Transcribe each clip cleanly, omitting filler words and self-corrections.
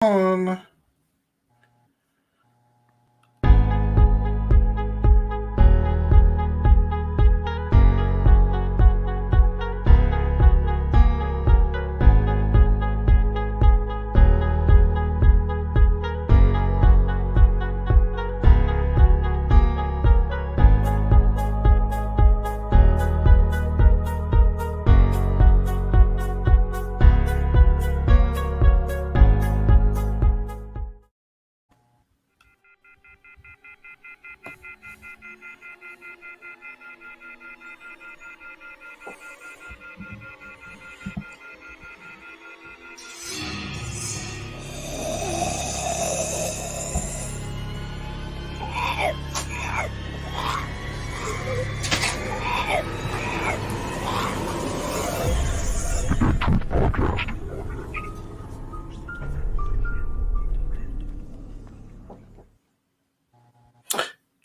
On.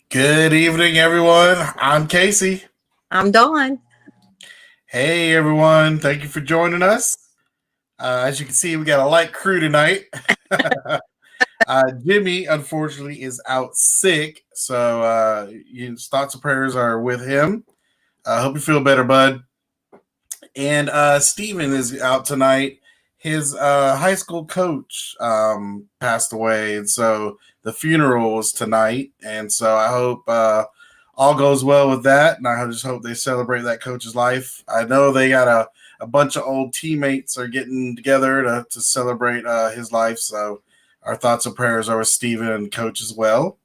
Good evening, everyone. I'm Casey. I'm Dawn. Hey, everyone. Thank you for joining us. As you can see, we got a light crew tonight. Jimmy, unfortunately, is out sick, so thoughts and prayers are with him. Hope you feel better, bud. And Steven is out tonight. His high school coach passed away, and so the funeral was tonight. And so I hope all goes well with that, and I just hope they celebrate that coach's life. I know they got a bunch of old teammates are getting together to celebrate his life, so our thoughts and prayers are with Steven and coach as well.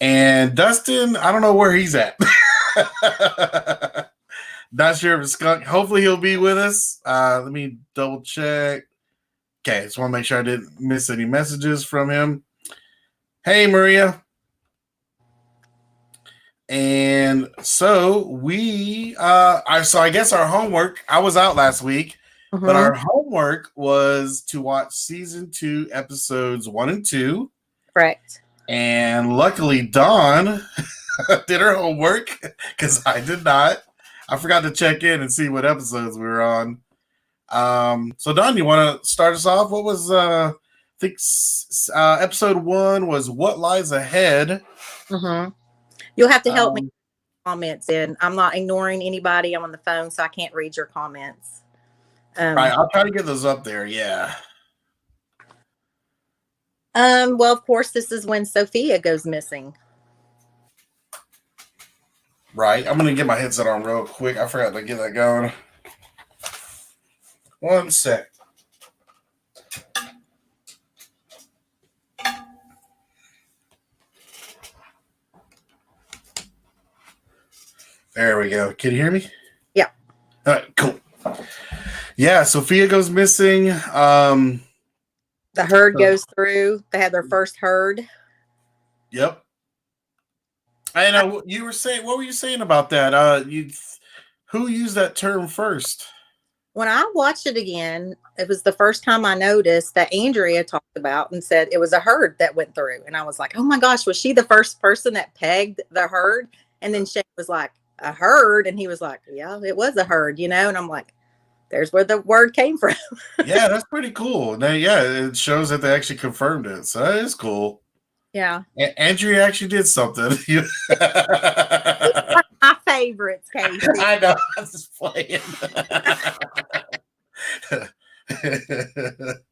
And Dustin, I don't know where he's at. Not sure if it's skunk. Hopefully he'll be with us. Let me double check. Okay, just want to make sure I didn't miss any messages from him. Hey, Maria. And so I guess our homework, I was out last week, but our homework was to watch season 2, episodes 1 and 2. Correct. And luckily Dawn did her homework because I did not. I forgot to check in and see what episodes we were on. So Dawn, you want to start us off? What was episode 1 was What Lies Ahead. You'll have to help me with comments in. I'm not ignoring anybody. I'm on the phone, so I can't read your comments. Right, I'll try to get those up there. Yeah. Well, of course, this is when Sophia goes missing. Right. I'm going to get my headset on real quick. I forgot to get that going. One sec. There we go. Can you hear me? Yeah. All right, cool. Yeah, Sophia goes missing. The herd goes through. They had their first herd. Yep. I know you were saying. What were you saying about that? Who used that term first? When I watched it again, it was the first time I noticed that Andrea talked about and said it was a herd that went through, and I was like, "Oh my gosh, was she the first person that pegged the herd?" And then Shane was like, "A herd," and he was like, "Yeah, it was a herd," And I'm like, "There's where the word came from." Yeah, that's pretty cool. Now, yeah, it shows that they actually confirmed it, so that is cool. Yeah. Andrea actually did something. My favorites, Casey. I know. I was just playing.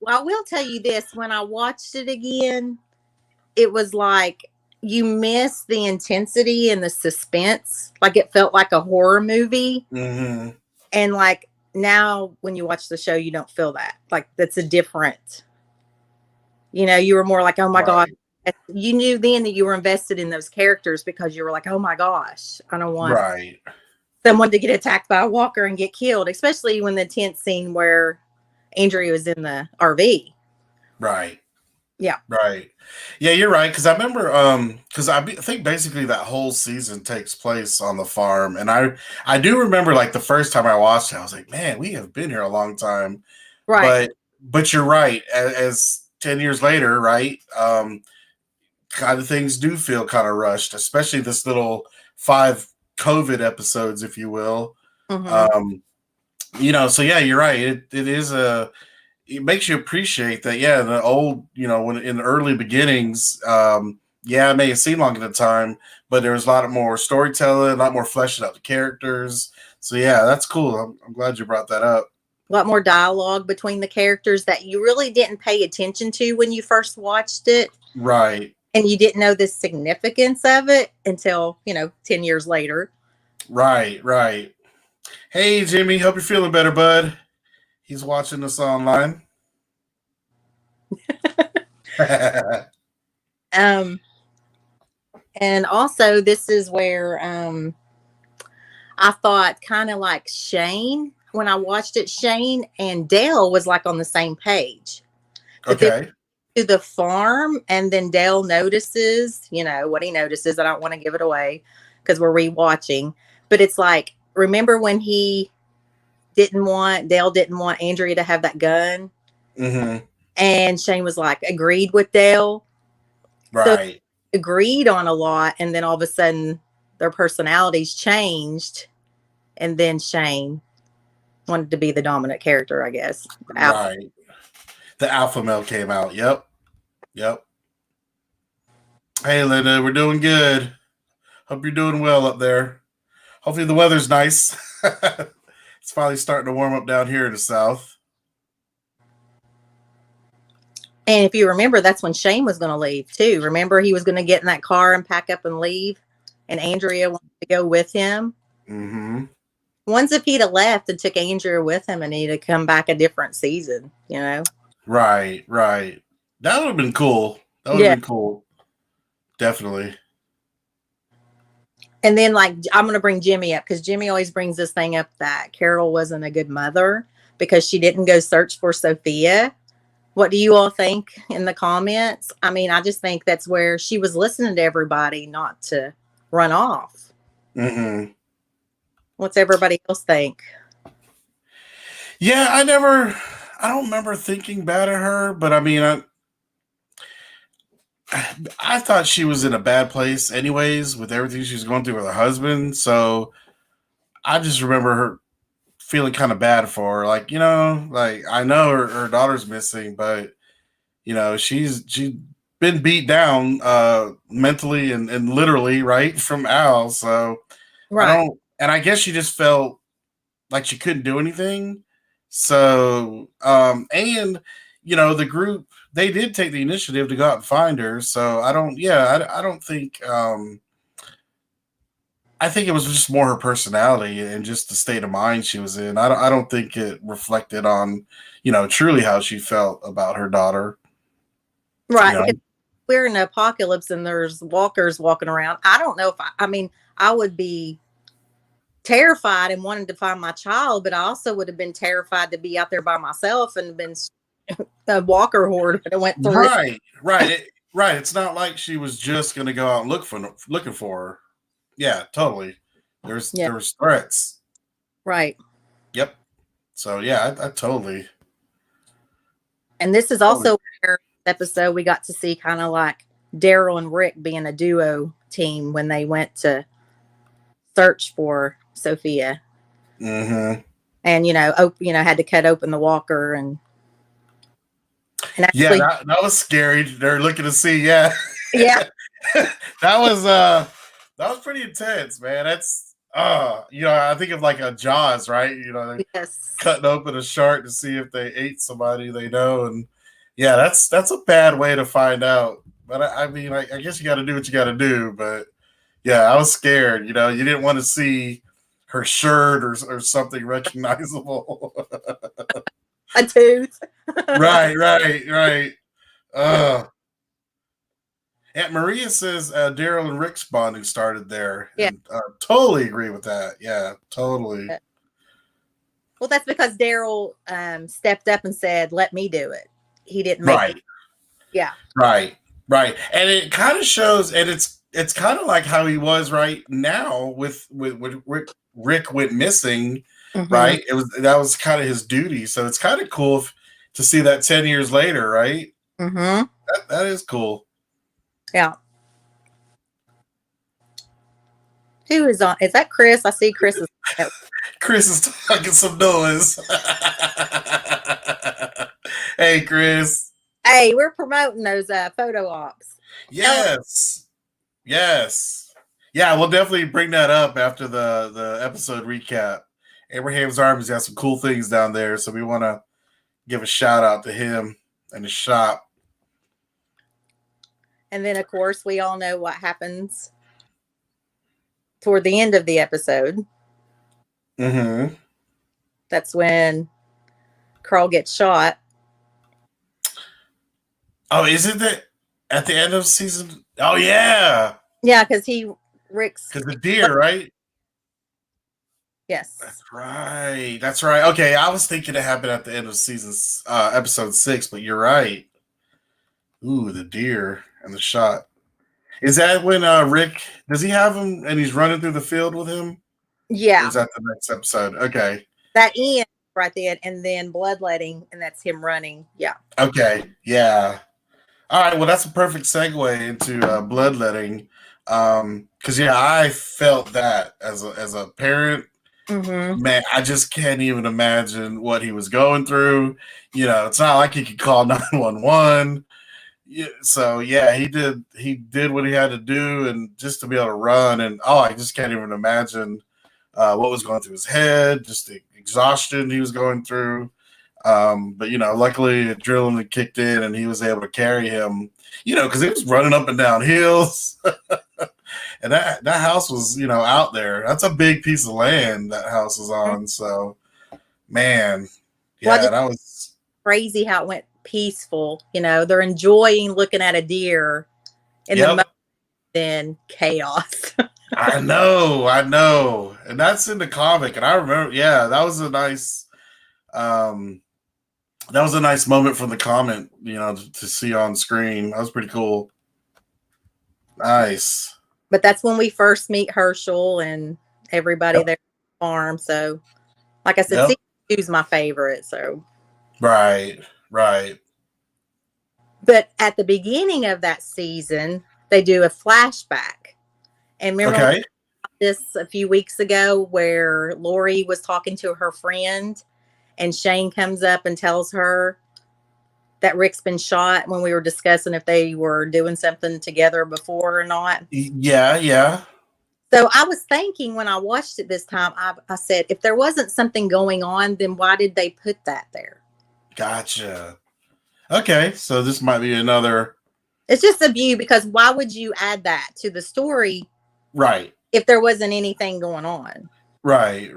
Well, I will tell you this. When I watched it again, it was like you miss the intensity and the suspense. Like it felt like a horror movie. Mm-hmm. And like now when you watch the show, you don't feel that. Like that's a different, you were more like, oh my God. You knew then that you were invested in those characters because you were like, oh my gosh, I don't want someone to get attacked by a walker and get killed, especially when the tense scene where Andrea was in the RV. Right. Yeah. Right. Yeah, you're right. Because I remember, because I think basically that whole season takes place on the farm, and I do remember like the first time I watched it, I was like, man, we have been here a long time. Right. But you're right. As 10 years later, right? Kind of things do feel kind of rushed, especially this little 5 COVID episodes, if you will. So yeah, you're right. It is it makes you appreciate that. Yeah, the old, when in the early beginnings, yeah, it may have seemed long at the time, but there was a lot more storytelling, a lot more fleshing out the characters. So yeah, that's cool. I'm glad you brought that up. A lot more dialogue between the characters that you really didn't pay attention to when you first watched it. Right. And you didn't know the significance of it until, 10 years later. Right, right. Hey, Jimmy, hope you're feeling better, bud. He's watching us online. And also, this is where I thought kind of like Shane, when I watched it, Shane and Dale was like on the same page. Okay. To the farm, and then Dale notices, what he notices. I don't want to give it away because we're rewatching, but it's like, remember when Dale didn't want Andrea to have that gun? Mm-hmm. And Shane was like, agreed with Dale. Right. So agreed on a lot, and then all of a sudden their personalities changed, and then Shane wanted to be the dominant character, I guess. Right. The alpha male came out. Yep. Hey, Linda, we're doing good. Hope you're doing well up there. Hopefully the weather's nice. It's finally starting to warm up down here in the south. And if you remember, that's when Shane was going to leave too. Remember, he was going to get in that car and pack up and leave, and Andrea wanted to go with him. Mm-hmm. Once if he'd have left and took Andrea with him, and he'd have come back a different season, Right. That would have been cool. That would have been cool. Definitely. And then, like, I'm going to bring Jimmy up because Jimmy always brings this thing up that Carol wasn't a good mother because she didn't go search for Sophia. What do you all think in the comments? I mean, I just think that's where she was listening to everybody, not to run off. Mm-hmm. What's everybody else think? Yeah, I don't remember thinking bad of her, but I mean, I thought she was in a bad place anyways with everything she was going through with her husband. So I just remember her feeling kind of bad for her. Like, like I know her daughter's missing, but she's been beat down mentally and literally, right, from Al. So Right. I guess she just felt like she couldn't do anything. So and the group, they did take the initiative to go out and find her. So I don't think I think it was just more her personality and just the state of mind she was in. I don't think it reflected on, truly how she felt about her daughter. Right. Because we're in an apocalypse and there's walkers walking around. I don't know if I would be terrified and wanted to find my child, but I also would have been terrified to be out there by myself and been a walker horde that went through. Right. It's not like she was just going to go out and looking for her. Yeah, totally. There was threats. Right. Yep. So yeah, I totally. And this is also where episode we got to see kind of like Daryl and Rick being a duo team when they went to search for Sophia. Mm-hmm. And had to cut open the walker and actually, yeah, that was scary. They're looking to see, yeah. that was pretty intense, man. That's I think of like a Jaws, right? Cutting open a shark to see if they ate somebody they know, and yeah, that's a bad way to find out. But I mean, I guess you got to do what you got to do. But yeah, I was scared. You didn't want to see her shirt or something recognizable. A tooth. Right. Aunt Maria says Daryl and Rick's bonding started there. Yeah. And, totally agree with that. Yeah, totally. Well, that's because Daryl stepped up and said, "Let me do it." He didn't make it. Yeah. Right. And it kind of shows, and it's kind of like how he was right now with Rick went missing. Mm-hmm. Right. That was kind of his duty. So it's kind of cool to see that 10 years later, right? Mm-hmm. That is cool. Yeah. Who is on? Is that Chris? I see Chris is. Chris is talking some noise. Hey, Chris. Hey, we're promoting those photo ops. Yes. Yes. Yeah, we'll definitely bring that up after the episode recap. Abraham's Army's got some cool things down there, so we want to give a shout out to him and the shop. And then, of course, we all know what happens toward the end of the episode. Mm-hmm. That's when Carl gets shot. Oh, is it that at the end of season? Oh, yeah. Yeah, because Rick's. Because the deer, right? Yes. That's right. That's right. Okay, I was thinking it happened at the end of episode 6, but you're right. Ooh, the deer and the shot. Is that when Rick, does he have him and he's running through the field with him? Yeah. Or is that the next episode? Okay. That ends right then, and then bloodletting, and that's him running. Yeah. Okay. Yeah. All right. Well, that's a perfect segue into bloodletting. Because I felt that as a parent. Mm-hmm. Man, I just can't even imagine what he was going through. It's not like he could call 911. Yeah, so he did what he had to do, and just to be able to run, and I just can't even imagine what was going through his head, just the exhaustion he was going through. But luckily adrenaline kicked in, and he was able to carry him. Because he was running up and down hills, and that house was out there. That's a big piece of land that house is on. So, man, that was crazy how it went peaceful. They're enjoying looking at a deer in the moment, then chaos. I know. And that's in the comic. And I remember, that was a nice moment from the comment, to see on screen. That was pretty cool. Nice. But that's when we first meet Herschel and everybody there at the farm. So, like I said, season 2 is my favorite. So, right. But at the beginning of that season, they do a flashback. And remember this a few weeks ago where Lori was talking to her friend and Shane comes up and tells her that Rick's been shot when we were discussing if they were doing something together before or not. Yeah. So I was thinking when I watched it this time, I said, if there wasn't something going on, then why did they put that there? Gotcha. Okay, so this might be another. It's just a view, because why would you add that to the story? Right. If there wasn't anything going on. Right.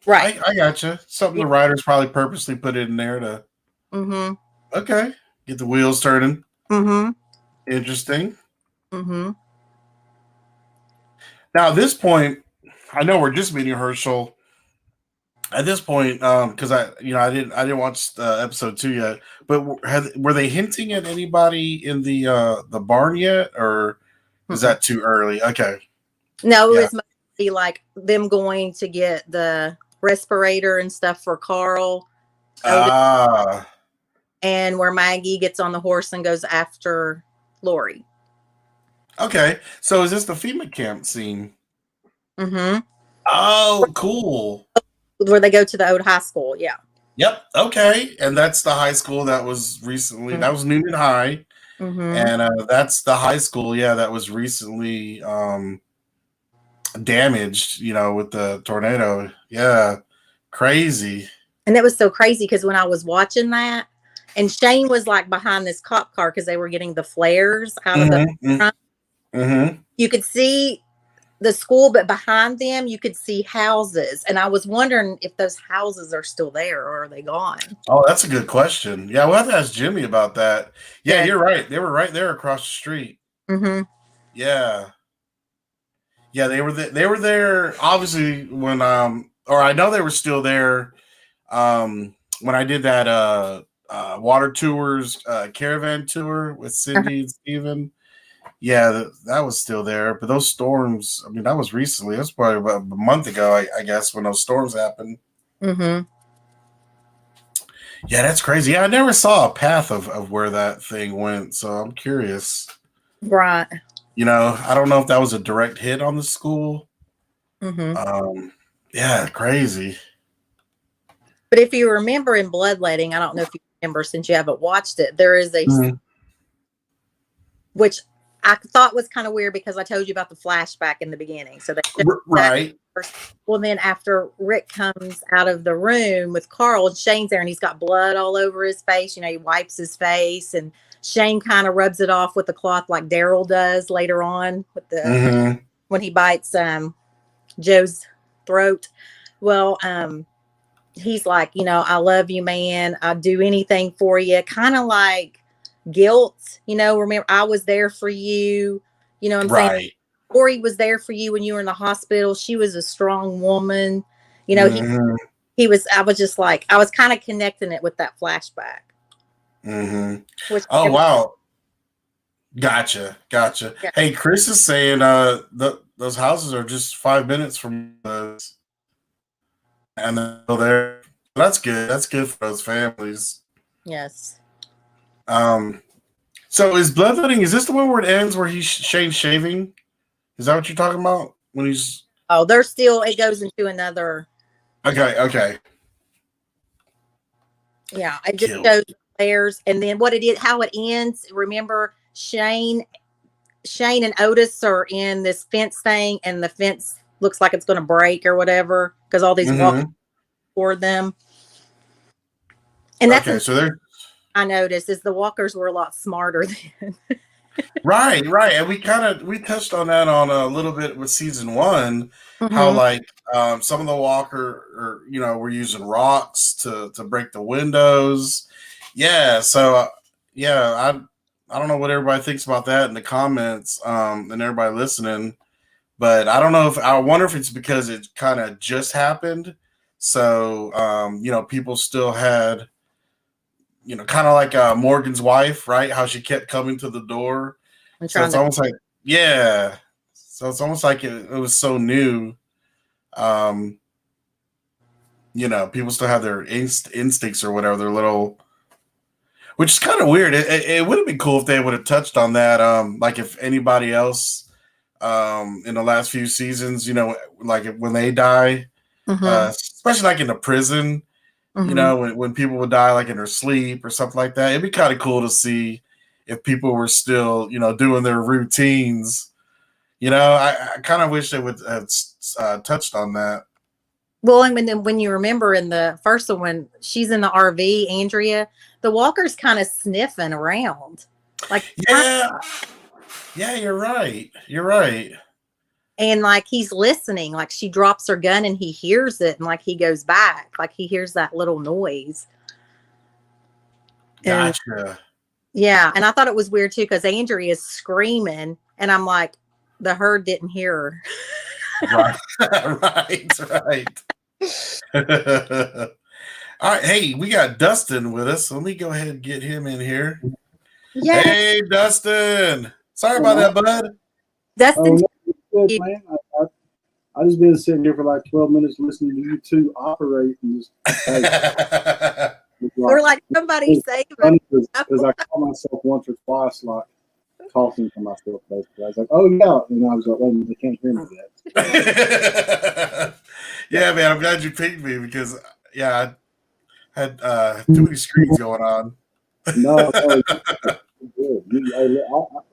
I gotcha. Something the writers probably purposely put in there to. Mm-hmm. Okay. Get the wheels turning. Mm-hmm. Interesting. Mm-hmm. Now, at this point, I know we're just meeting Herschel. At this point, because I didn't watch episode 2 yet, but were they hinting at anybody in the barn yet, or is that too early? Okay. No, it was mostly like them going to get the respirator and stuff for Carl. And where Maggie gets on the horse and goes after Lori. Okay, so is this the FEMA camp scene? Mm-hmm. Oh, cool. Where they go to the old high school, yeah. Yep. Okay, and that's the high school that was recently. Mm-hmm. That was Newman High, and that's the high school. Yeah, that was recently damaged. With the tornado. Yeah, crazy. And it was so crazy because when I was watching that, and Shane was like behind this cop car because they were getting the flares out of the front. Mm-hmm. You could see the school, but behind them you could see houses, and I was wondering if those houses are still there or are they gone. Oh, that's a good question. Yeah, we'll have to ask Jimmy about that. Yeah, you're right. They were right there across the street. Mm-hmm. Yeah, they were they were there obviously when or I know they were still there when I did that water tours caravan tour with Cindy and Steven. Yeah, that was still there. But those storms, I mean, that was recently. That's probably about a month ago, I guess, when those storms happened. Mm-hmm. Yeah, that's crazy. Yeah, I never saw a path of where that thing went, so I'm curious. Right. I don't know if that was a direct hit on the school. Mm-hmm. Yeah, crazy. But if you remember in Bloodletting, I don't know if you remember since you haven't watched it, there is a Mhm. which I thought was kind of weird because I told you about the flashback in the beginning. So they showed that Right. first. Well, then after Rick comes out of the room with Carl, and Shane's there and he's got blood all over his face. You know, he wipes his face and Shane kind of rubs it off with the cloth like Daryl does later on with the Mhm. when he bites Joe's throat. Well, he's like, you know, I love you, man. I'd do anything for you. Kind of like guilt, you know, remember I was there for you. You know what I'm saying? Right. Corey was there for you when you were in the hospital. She was a strong woman. You know, Mhm. he was, I was just like, I was kind of connecting it with that flashback. Mhm. Which Oh wow. Gotcha. yeah. Hey, Chris is saying those houses are just 5 minutes from us, and they're still there. That's good. That's good for those families. Yes. Um. So is bloodletting? Is this the one where it ends where he's Shane's shaving? Is that what you're talking about? When he's Oh, there's still, it goes into another. okay. Okay. Yeah. It just Kill. shows layers. And then what it is, how it ends. Remember, Shane and Otis are in this fence thing, and the fence looks like it's going to break or whatever because all these walkers Mm-hmm. toward them. And that's Okay. So they're I noticed is the walkers were a lot smarter then. right. And we touched on that on a little bit with season one. How Mm-hmm. like some of the walker or were using rocks to break the windows. Yeah. So yeah, I don't know what everybody thinks about that in the comments and everybody listening. But I don't know if I wonder if it's because it kind of just happened. So, people still had, kind of like Morgan's wife, right? How she kept coming to the door. I'm So trying it's to. almost like, yeah. So it's almost like it was so new. Um, People still have their instincts or whatever, their little, which is kind of weird. It would have been cool if they would have touched on that. Like if anybody else in the last few seasons, like when they die, Mm-hmm. especially like in the prison, Mm-hmm. when people would die like in their sleep or something like that. It'd be kind of cool to see if people were still, doing their routines. I kind of wish they would have touched on that. Well, and then when you remember in the first one, when she's in the RV, Andrea, the walker's kind of sniffing around, like Yeah, yeah, you're right. You're right. and like he's listening, like she drops her gun and he hears it, and like he goes back, like he hears that little noise. And Gotcha. yeah, and I thought it was weird too because Andrea is screaming, and I'm like, the herd didn't hear her. Right, right. All right, hey, we got Dustin with us. Let me go ahead and get him in here. Yeah, Hey, Dustin. Sorry Oh, about man. that, bud. Dustin. Oh, no, it's good, man. I just been sitting here for like 12 minutes listening to you two operate and just Or like somebody say because I caught myself once or twice like talking to myself basically. I was like, oh yeah, and I was like, wait a minute, they can't hear me yet. Yeah, man, I'm glad you picked me because I had too many screens going on. No, good.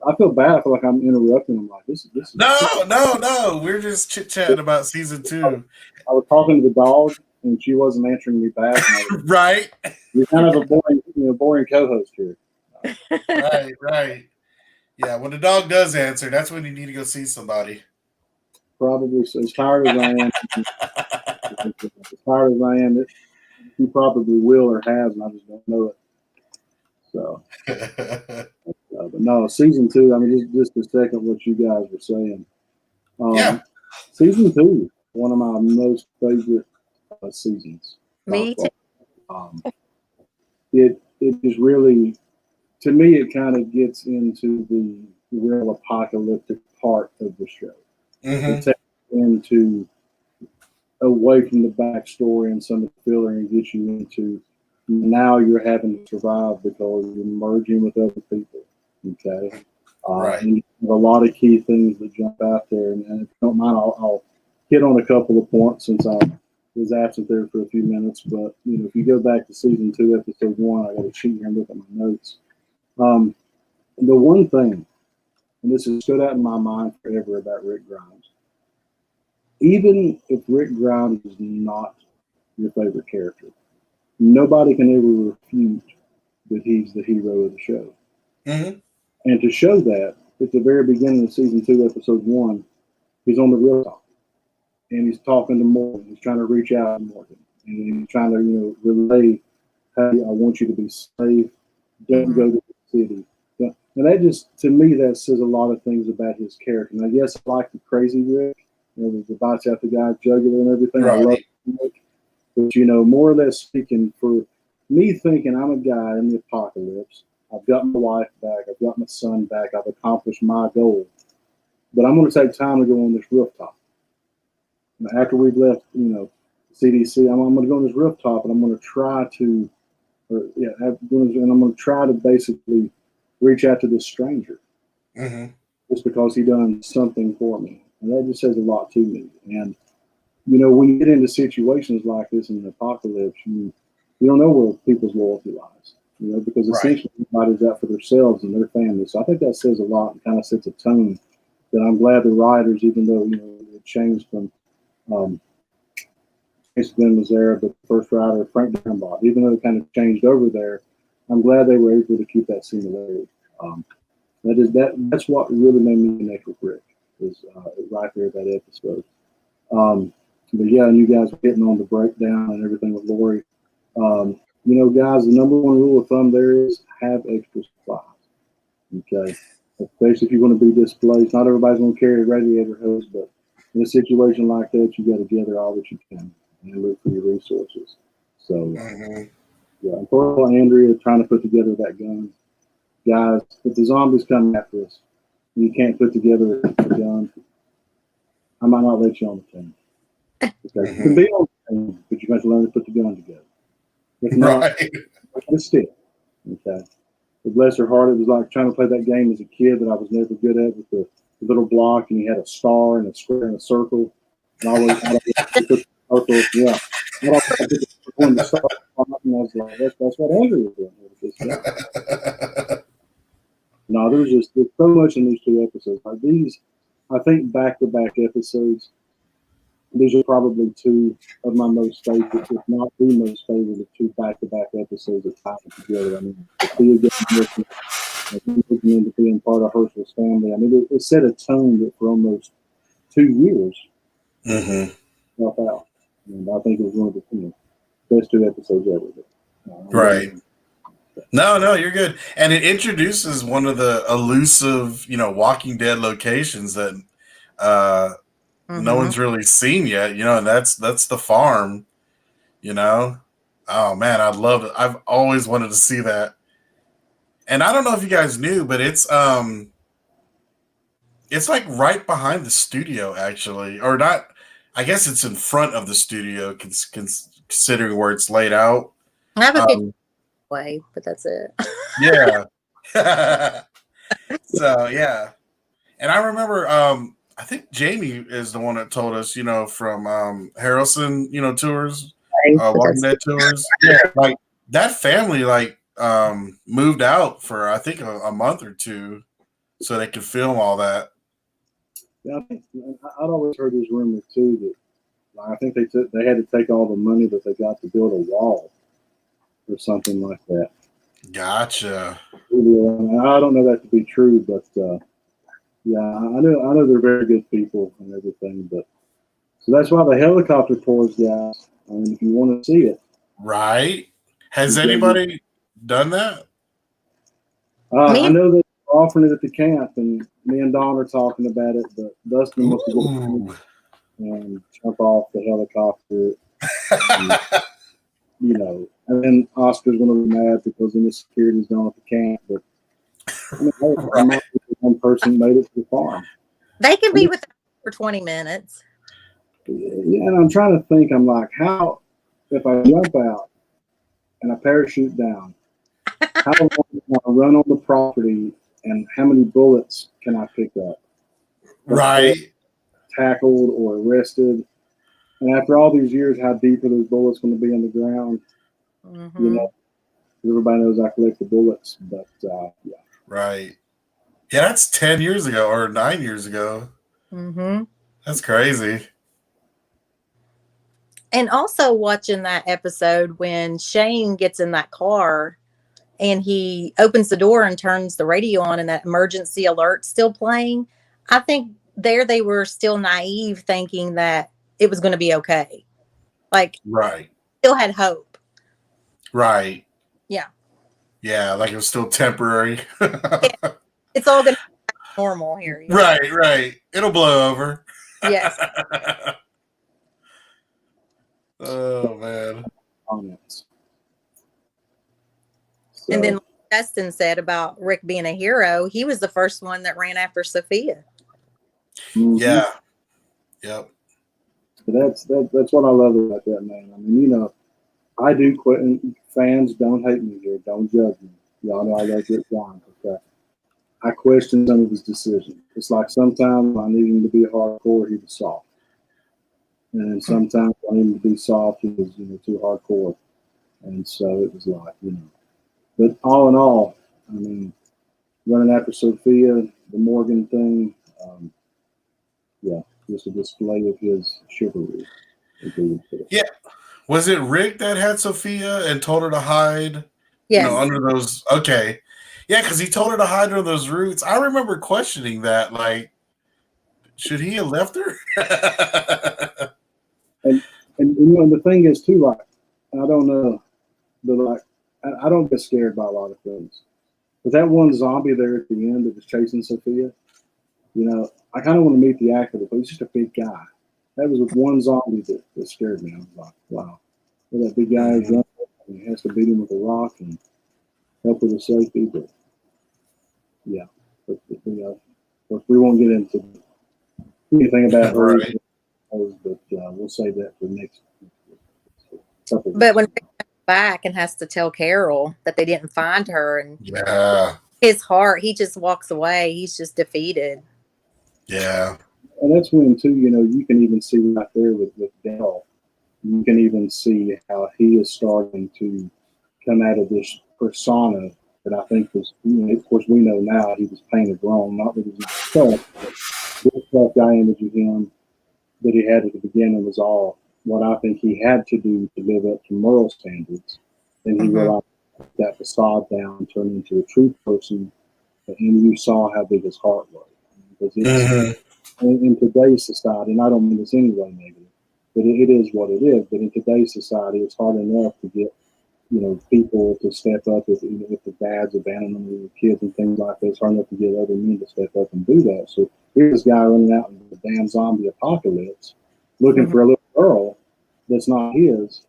I feel bad. I feel like I'm interrupting them. Like this is No. We're just chit chatting about season 2. I was talking to the dog and she wasn't answering me back. Right. You're kind of a boring co-host here. Right. Yeah, when the dog does answer, that's when you need to go see somebody. Probably so. As tired as I am, he probably will or has, and I just don't know it. So, but no, season 2. I mean, just a second, what you guys were saying. Yeah. Season 2, one of my most favorite seasons. Me too. It is really, to me, it kind of gets into the real apocalyptic part of the show. Mm-hmm. It takes into away from the backstory and some of the filler and gets you into now you're having to survive because you're merging with other people. Okay. Right. And a lot of key things that jump out there. And if you don't mind, I'll hit on a couple of points since I was absent there for a few minutes. But if you go back to season 2, episode 1, I got a sheet here and look at my notes. The one thing, and this has stood out in my mind forever about Rick Grimes, even if Rick Grimes is not your favorite character, nobody can ever refute that he's the hero of the show. Mm-hmm. And to show that, at the very beginning of season 2, episode 1, he's on the rooftop and he's talking to Morgan. He's trying to reach out to Morgan and he's trying to, relay, hey, I want you to be safe. Don't go to the city. And that just, to me, that says a lot of things about his character. And I guess I like the crazy Rick, the bites out the guy's jugular and everything. Right. I love Rick. But, more or less speaking, for me thinking I'm a guy in the apocalypse, I've got my wife back, I've got my son back, I've accomplished my goal. But I'm going to take time to go on this rooftop. Now, after we've left, CDC, I'm going to go on this rooftop and I'm going to try to, I'm going to try to basically reach out to this stranger, just because he done something for me. And that just says a lot to me. And, when you get into situations like this in the apocalypse, you don't know where people's loyalty lies, because essentially everybody's out for themselves and their family. So I think that says a lot and kind of sets a tone that I'm glad the writers, even though, it changed from Glenn Mazzara, but the first writer, Frank Darabont, even though it kind of changed over there, I'm glad they were able to keep that similarity. That's what really made me connect with Rick, is right there that episode. But yeah, and you guys were hitting on the breakdown and everything with Lori. Guys, the number one rule of thumb there is have extra supplies. Okay, especially if you're going to be displaced. Not everybody's going to carry a radiator hose, but in a situation like that, you got to gather all that you can and look for your resources. So, yeah, and poor Andrea trying to put together that gun. Guys, if the zombies come after us, and you can't put together a gun, I might not let you on the team. Okay, you can be on the team, but you got to learn to put the gun together. If not, just stick. Okay. But bless her heart, it was like trying to play that game as a kid that I was never good at, with the little block, and you had a star and a square and a circle. And always circle, yeah. And I was like, that's what Andrew was doing. No, there's so much in these 2 episodes. Like these, I think back-to-back episodes, these are probably 2 of my most favorite, if not the most favorite, of 2 back-to-back episodes that tie them together. I mean, Thea getting looking into being part of Herschel's family. I mean, it set a tone that for almost 2 years helped out. And I think it was one of the best 2 episodes ever. Right. No, you're good. And it introduces one of the elusive, Walking Dead locations that no one's really seen yet, and that's the farm, Oh man, I'd love it. I've always wanted to see that. And I don't know if you guys knew, but it's like right behind the studio, actually, or not. I guess it's in front of the studio, considering where it's laid out. I have a picture way, but that's it. Yeah. So yeah, and I remember, I think Jamie is the one that told us, from Harrelson, tours, Walking Dead tours. Yeah, like that family, moved out for I think a month or 2, so they could film all that. Yeah, I'd always heard this rumor too that I think they had to take all the money that they got to build a wall or something like that. Gotcha. I don't know that to be true, but yeah, I know they're very good people and everything. But so that's why the helicopter tours, guys. I mean, if you want to see it, right? Has anybody done that? I know they're offering it at the camp, and me and Don are talking about it. But Dustin wants to go and jump off the helicopter. And then Oscar's going to be mad because then the security's gone at the camp. But one person made it to the farm. They can be with them for 20 minutes. Yeah, and I'm trying to think. I'm like, how, if I jump out and I parachute down, how long can I run on the property, and how many bullets can I pick up? Right. Tackled or arrested. And after all these years, how deep are those bullets going to be on the ground? Mm-hmm. You know, everybody knows I collect the bullets, but yeah. Right. Yeah, that's 10 years ago or 9 years ago. Mm-hmm. That's crazy. And also watching that episode when Shane gets in that car and he opens the door and turns the radio on and that emergency alert still playing. I think there they were still naive thinking that it was going to be okay. Like, Right. still had hope. Right. Yeah. Yeah, like it was still temporary. It's all going to be normal here. You know? Right, right. It'll blow over. Yes. Oh, man. Comments. And then like Justin said about Rick being a hero, he was the first one that ran after Sophia. Mhm. Yeah. Yep. That's what I love about that man. I mean, you know, I do quit. And fans, don't hate me here. Don't judge me. Y'all know I love Rick Grimes. Okay. I question some of his decisions. It's like sometimes I need him to be hardcore, he was soft. And sometimes I need him to be soft, he was, you know, too hardcore. And so it was like, you know. But all in all, I mean, running after Sophia, the Morgan thing, yeah, just a display of his chivalry. Yeah. Was it Rick that had Sophia and told her to hide? Yes. You know, under those. Okay. Yeah, because he told her to hide under those roots. I remember questioning that. Like, should he have left her? And you know, the thing is too, like, I don't know, but like, I don't get scared by a lot of things. But that one zombie there at the end that was chasing Sophia, you know, I kind of want to meet the actor, but he's just a big guy. That was one zombie that scared me. I was like, wow. Well, that big guy is running, and he has to beat him with a rock and help with the safety. But yeah, but you know, of course, we won't get into anything about her. Right. But we'll save that for next couple. But when Rick comes back and has to tell Carol that they didn't find her, and Yeah. his heart, he just walks away. He's just defeated. Yeah. And that's when too, you know, you can even see right there with Dell, you can even see how he is starting to come out of this persona that I think was, you know, of course we know now he was painted wrong, not that he was stuff, but this tough guy image of him that he had at the beginning was all what I think he had to do to live up to moral standards. And he realized that facade down and turned into a true person, and you saw how big his heart was. Because it's, in today's society, and I don't mean this anyway negative, but it is what it is. But in today's society, it's hard enough to get, you know, people to step up if the dads abandon them with kids and things like that. It's hard enough to get other men to step up and do that. So here's this guy running out in the damn zombie apocalypse, looking for a little girl that's not his,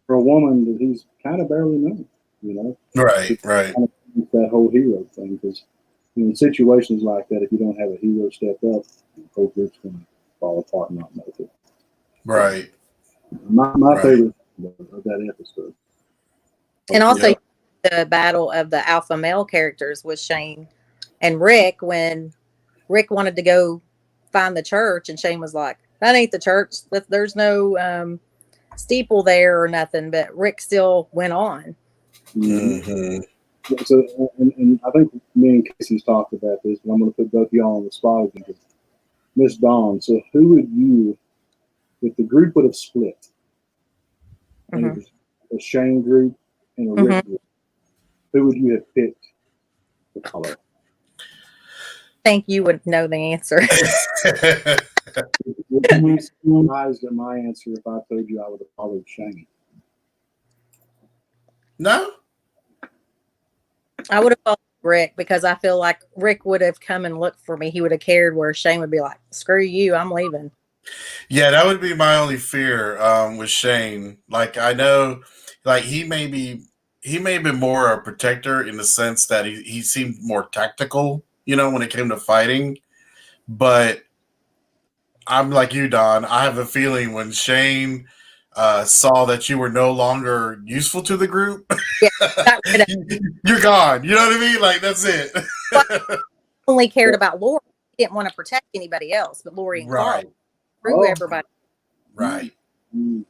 for a woman that he's kind of barely known, you know. Right, right. Kind of that whole hero thing, because in situations like that, if you don't have a hero step up, the whole group's going to fall apart and not make it. Right. My favorite of that episode. And also the battle of the alpha male characters with Shane and Rick, when Rick wanted to go find the church and Shane was like, that ain't the church. There's no steeple there or nothing, but Rick still went on. Mm-hmm. So, and I think me and Casey's talked about this, but I'm going to put both of y'all on the spot again. Miss Dawn, so who would you, if the group would have split, and it was a Shane group and a Rick group, who would you have picked to follow? I think you would know the answer. Would you be surprised at my answer if I told you I would have followed Shane? No. I would have followed Rick because I feel like Rick would have come and looked for me. He would have cared, where Shane would be like, screw you, I'm leaving. Yeah, that would be my only fear with Shane. Like, I know, like, he may have been more a protector in the sense that he seemed more tactical, you know, when it came to fighting. But I'm like you, Don. I have a feeling when Shane saw that you were no longer useful to the group, you're gone. You know what I mean? Like, that's it. Only cared about Lori. He didn't want to protect anybody else, but Lori and Carl threw everybody. Right. Mm,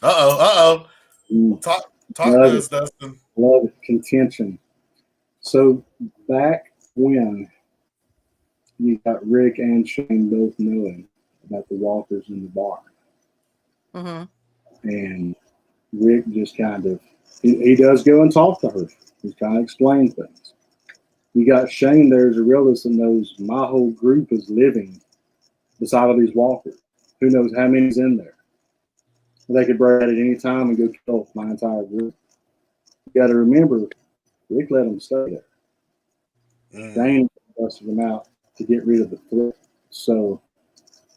Uh-oh. mm. Talk Love to it. us, Dustin. Love it. Contention. So back when you got Rick and Shane both knowing about the walkers in the barn, Mm-hmm. and Rick just kind of he does go and talk to her. He kind of explains things. You got Shane there as a realist that knows my whole group is living beside of these walkers. Who knows how many's in there? They could break out at any time and go kill my entire group. You got to remember, Rick let them stay there. Shane busted them out to get rid of the threat. So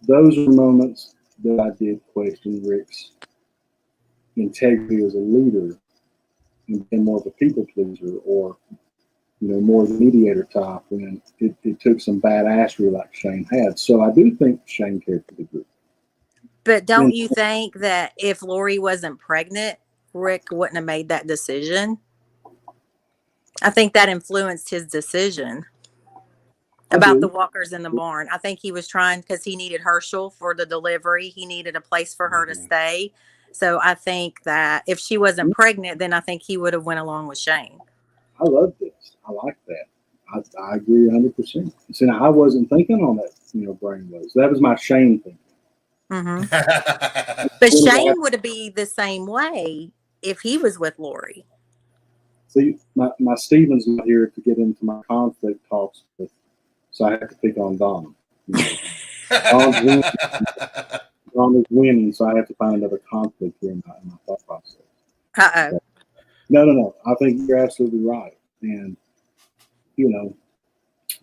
those are moments that I did question Rick's integrity as a leader and being more of a people pleaser, or more the mediator type, when it took some badassery like Shane had. So I do think Shane cared for the group. But don't you think that if Lori wasn't pregnant, Rick wouldn't have made that decision? I think that influenced his decision about the walkers in the barn. I think he was trying, because he needed Herschel for the delivery. He needed a place for her to stay. So I think that if she wasn't pregnant, then I think he would have went along with Shane. I love this. I like that. I agree 100%. See, now I wasn't thinking on that, brainwaves. That was my Shane thinking. Mm-hmm. But Shane would be the same way if he was with Lori. See, my Steven's not here to get into my conflict talks with, so I have to pick on Don. Don is winning, so I have to find another conflict here in my thought process. Uh-oh. No. I think you're absolutely right. And, I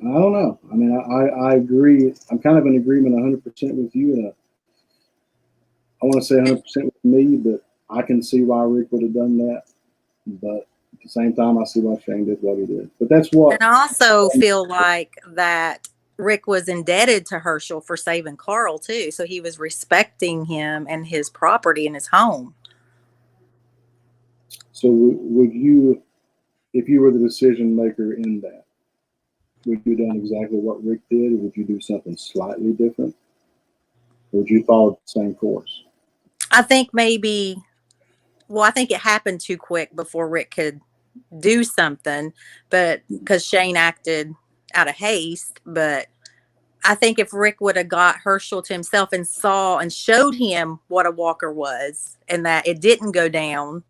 don't know. I mean, I agree. I'm kind of in agreement 100% with you. And I want to say 100% with me, but I can see why Rick would have done that. But at the same time, I see why Shane did what he did. But that's what. And I also feel like that Rick was indebted to Herschel for saving Carl, too. So he was respecting him and his property and his home. So would you, if you were the decision maker in that, would you have done exactly what Rick did, or would you do something slightly different? Or would you follow the same course? I think maybe, I think it happened too quick before Rick could do something, but because Shane acted out of haste. But I think if Rick would have got Herschel to himself and saw and showed him what a walker was and that it didn't go down,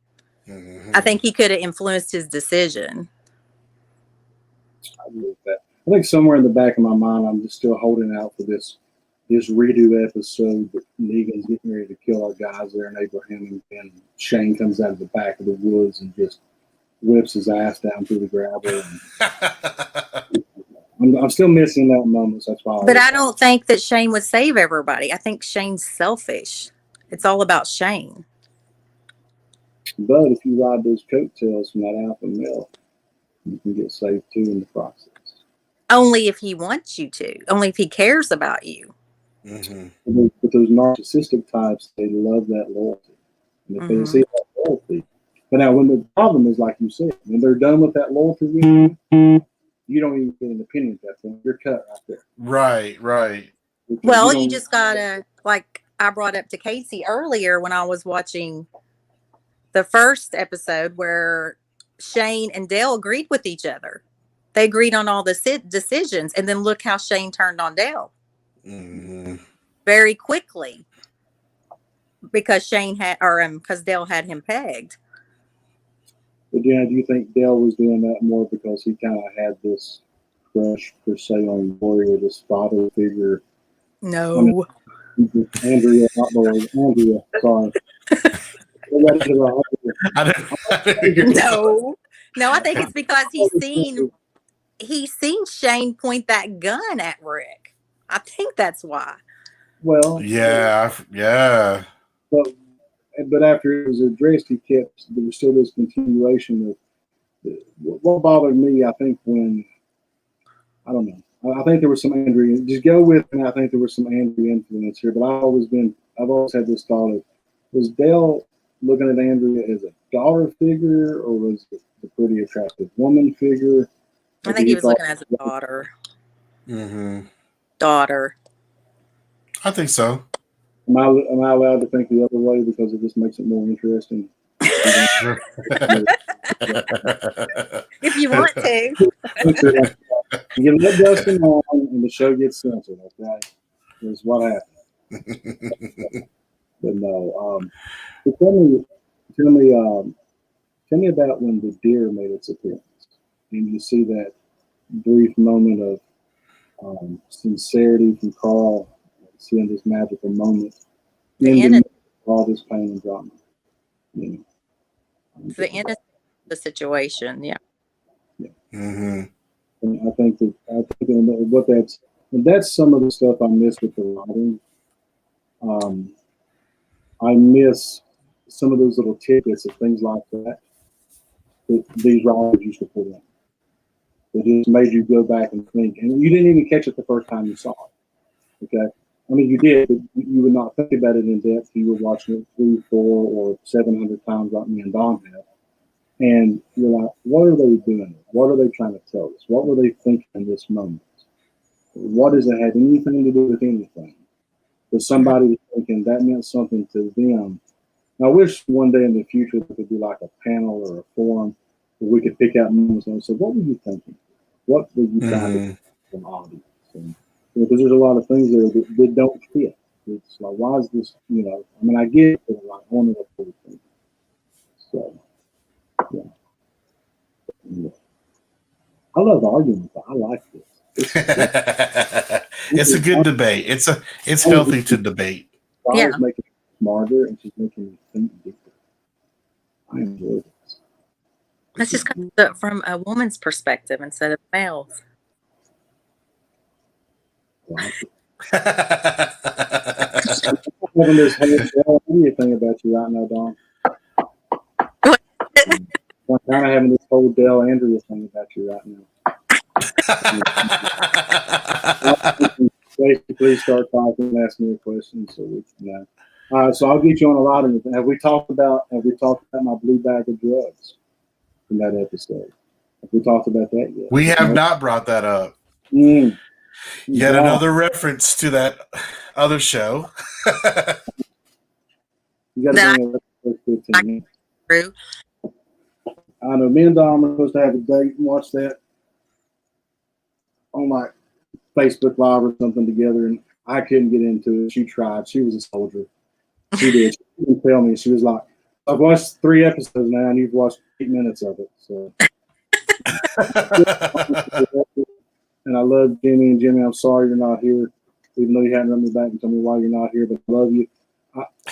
I think he could have influenced his decision. I believe that. I think somewhere in the back of my mind, I'm just still holding out for this redo episode that Negan's getting ready to kill our guys there in Abraham, and Shane comes out of the back of the woods and just whips his ass down through the gravel. And I'm still missing that moment. So that's why. But I don't think that Shane would save everybody. I think Shane's selfish. It's all about Shane. But if you ride those coattails from that alpha male, you can get saved too in the process. Only if he wants you to. Only if he cares about you. Mm-hmm. But those narcissistic types, they love that loyalty. And if they see that loyalty, but now when the problem is, like you said, when they're done with that loyalty, you don't even get an opinion at that point. You're cut right there. Right. Well, you just gotta, like I brought up to Casey earlier when I was watching the first episode where Shane and Dale agreed with each other. They agreed on all the decisions, and then look how Shane turned on Dale. Very quickly, because because Dale had him pegged. But do you think Dale was doing that more because he kind of had this crush per se on Lori, or this father figure? No. Andrea, not Lori. Andrea, sorry. No, I think it's because he's seen Shane point that gun at Rick. I think that's why. Well, yeah. But after it was addressed, there was still this continuation of what bothered me. I think I don't know. I think there was some Andrea. Just go with me. I think there was some Andrea influence here. But I've always had this thought of, was Dale looking at Andrea as a daughter figure, or was it a pretty attractive woman figure? I think he was looking as a daughter. Daughter. I think so. Am I allowed to think the other way because it just makes it more interesting? If you want to. You let Dustin on, and the show gets censored. Okay, that's what happened. But no, but tell me about when the deer made its appearance, and you see that brief moment of sincerity from Carl, seeing this magical moment in the midst of all this pain and drama. You know, The innocence of the situation, yeah. Mm-hmm. And I think what that's some of the stuff I miss with the writing. I miss some of those little tidbits of things like that these writers used to put in. It just made you go back and think, and you didn't even catch it the first time you saw it. Okay, I mean you did, but you would not think about it in depth. You were watching it 3, 4, or 700 times, like me and Don have, and you're like, what are they doing? What are they trying to tell us? What were they thinking in this moment? What does it have anything to do with anything? But somebody was thinking that meant something to them. And I wish one day in the future there could be like a panel or a forum where we could pick out moments and say, what were you thinking? What were you trying to do from the audience? And, because there's a lot of things there that don't fit. It's like, why is this, I mean, I get it, but like, I wonder what they're thinking. So, yeah. I love arguing, but I like this. It's a good debate. It's healthy to debate. Donna's making me smarter, and she's making me think deeper. I enjoy this. Let's just come from a woman's perspective instead of male's. Having this whole thing about you right now, Dawn. I'm kind of having this whole Dale Andrea thing about you right now. Basically, start talking and ask me a question, so we can. So I'll get you on a lot of it. Have we talked about my blue bag of drugs in that episode? Have we talked about that yet? We have not brought that up. Yet another reference to that other show. You got to bring it 15 minutes. True. I know me and Dom are supposed to have a date and watch that on like Facebook Live or something together, and I couldn't get into it. She tried. She was a soldier. She did. She didn't tell me. She was like, I've watched 3 episodes now, and you've watched 8 minutes of it. So. And I love Jimmy. And Jimmy, I'm sorry you're not here, even though you hadn't run me back and told me why you're not here, but I love you.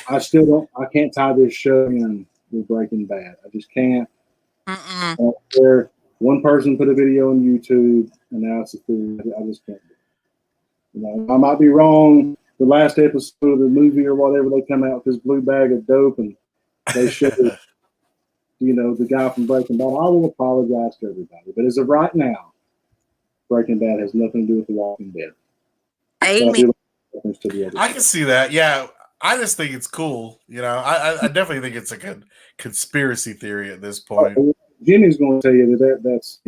I still don't. I can't tie this show in with Breaking Bad. I just can't. Where one person put a video on YouTube, and now it's a theory. I just can't do it. I might be wrong. The last episode of the movie or whatever, they come out with this blue bag of dope, and they show the guy from Breaking Bad. I will apologize to everybody, but as of right now, Breaking Bad has nothing to do with The Walking Dead. Amen. I can see that. Yeah, I just think it's cool. I definitely think it's a good conspiracy theory at this point. Jimmy's going to tell you that's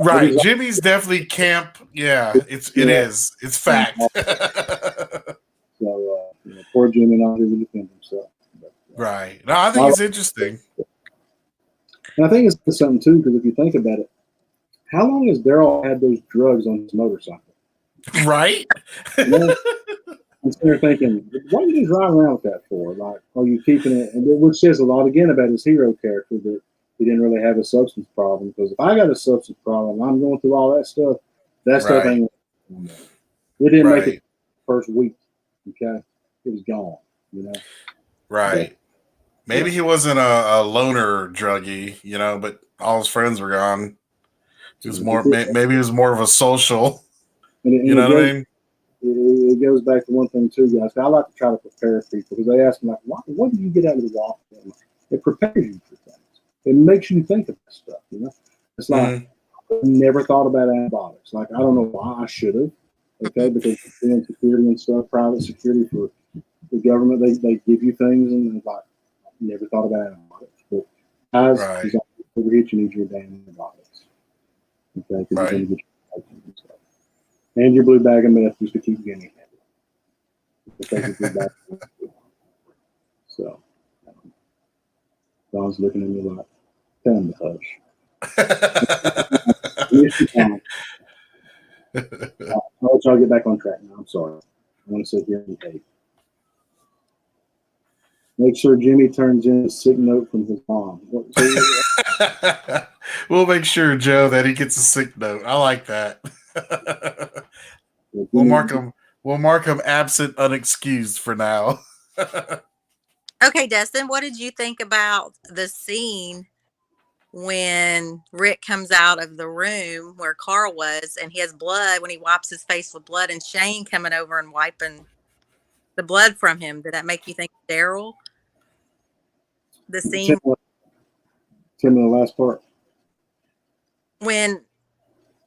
right. Jimmy's definitely camp. Yeah, it is. It's fact. So poor Jimmy not here to defend himself. But, right. No, I think it's interesting. And I think it's something too, because if you think about it, how long has Daryl had those drugs on his motorcycle? Right. I'm sitting there thinking, what are you just riding around with that for? Like, are you keeping it? And which says a lot again about his hero character, that he didn't really have a substance problem. Because if I got a substance problem, I'm going through all that stuff. That stuff ain't. It didn't make it the first week. Okay, it was gone. Right. But, maybe he wasn't a loner druggie, but all his friends were gone. He was more. Maybe he was more of a social. You know what I mean? It goes back to one thing too, guys. I like to try to prepare people, because they ask me like, "What do you get out of the walking?" It prepares you for things. It makes you think of stuff. It's like I never thought about antibiotics. Like I don't know why I should have. Okay, because doing security and stuff, private security for the government, they give you things, and it's like I never thought about antibiotics. But guys, overheat, you need your damn antibiotics. Okay, because you're going to get your and your blue bag of meth just to keep getting it. because of your background. So Don's looking at me like, tell him to hush. Yes, you can. I'll let y'all get back on track now. I'm sorry. I want to sit here and behave. Make sure Jimmy turns in a sick note from his mom. We'll make sure, Joe, that he gets a sick note. I like that. We'll mark him absent, unexcused for now. Okay, Dustin, what did you think about the scene when Rick comes out of the room where Carl was and he has blood, when he wipes his face with blood, and Shane coming over and wiping the blood from him? Did that make you think of Daryl? The scene Tell me the last part. when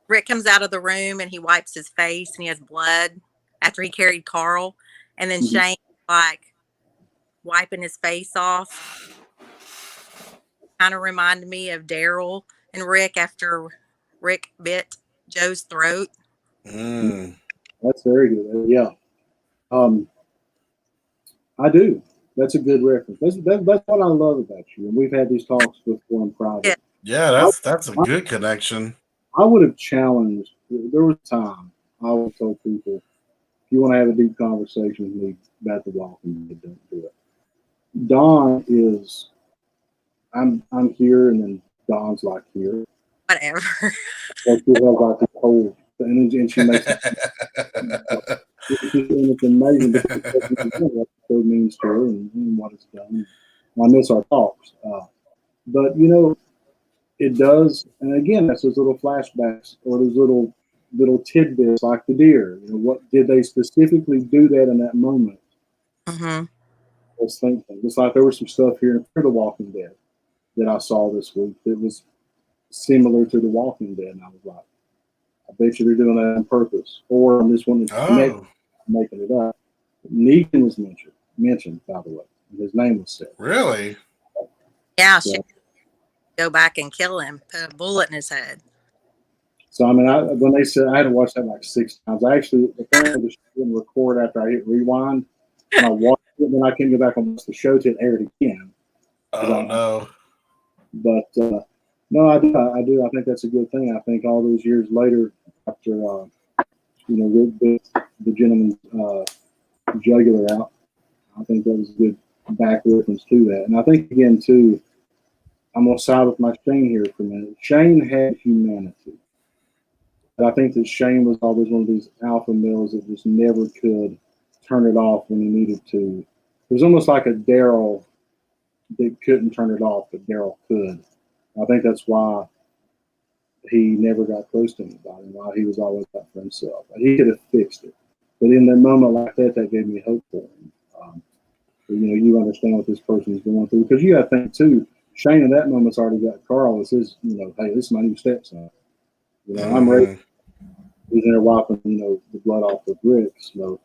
Rick comes out of the room and he wipes his face and he has blood after he carried Carl, and then Shane like wiping his face off. Kind of reminded me of Daryl and Rick after Rick bit Joe's throat. That's very good. Yeah. I do. That's a good reference. That's what I love about you. And we've had these talks before in private. Yeah, that's a good connection. I would have challenged. There was a time I would have told people, if you want to have a deep conversation with me about The Walking Dead, don't do it. Dawn is, I'm here, and then Dawn's like here. Whatever. So she has like this whole, and she makes it's amazing because what the means to her and what it's done. I miss our talks. But, you know, it does, and again, that's those little flashbacks or those little tidbits like the deer. You know, what did they specifically do that in that moment? Mm-hmm. I was thinking. It's like there was some stuff here in The Walking Dead that I saw this week that was similar to The Walking Dead, and I was like, I bet you they're doing that on purpose, or I'm just wanting to connect, making it up. Negan was mentioned, by the way. His name was said. Really? Yeah, she go back and kill him, put a bullet in his head. So, I mean, when they said, I had to watch that like 6 times. I actually, apparently the show didn't record after I hit rewind. And I watched it, then I couldn't go back and watch the show till it aired again. Oh, no. But, no, I do. I think that's a good thing. I think all those years later, after, you know, the gentleman's jugular out, I think that was a good back reference to that. And I think, again, too, I'm going to side with my Shane here for a minute. Shane had humanity. But I think that Shane was always one of these alpha males that just never could turn it off when he needed to. It was almost like a Daryl that couldn't turn it off, but Daryl could. I think that's why he never got close to anybody, why he was always out for himself. He could have fixed it. But in that moment like that, that gave me hope for him. You know, you understand what this person is going through. Because you got to think, too, Shane in that moment's already got Carl as his, you know, hey, this is my new stepson. You know, I'm ready. He's in there wiping, you know, the blood off of Rick. So,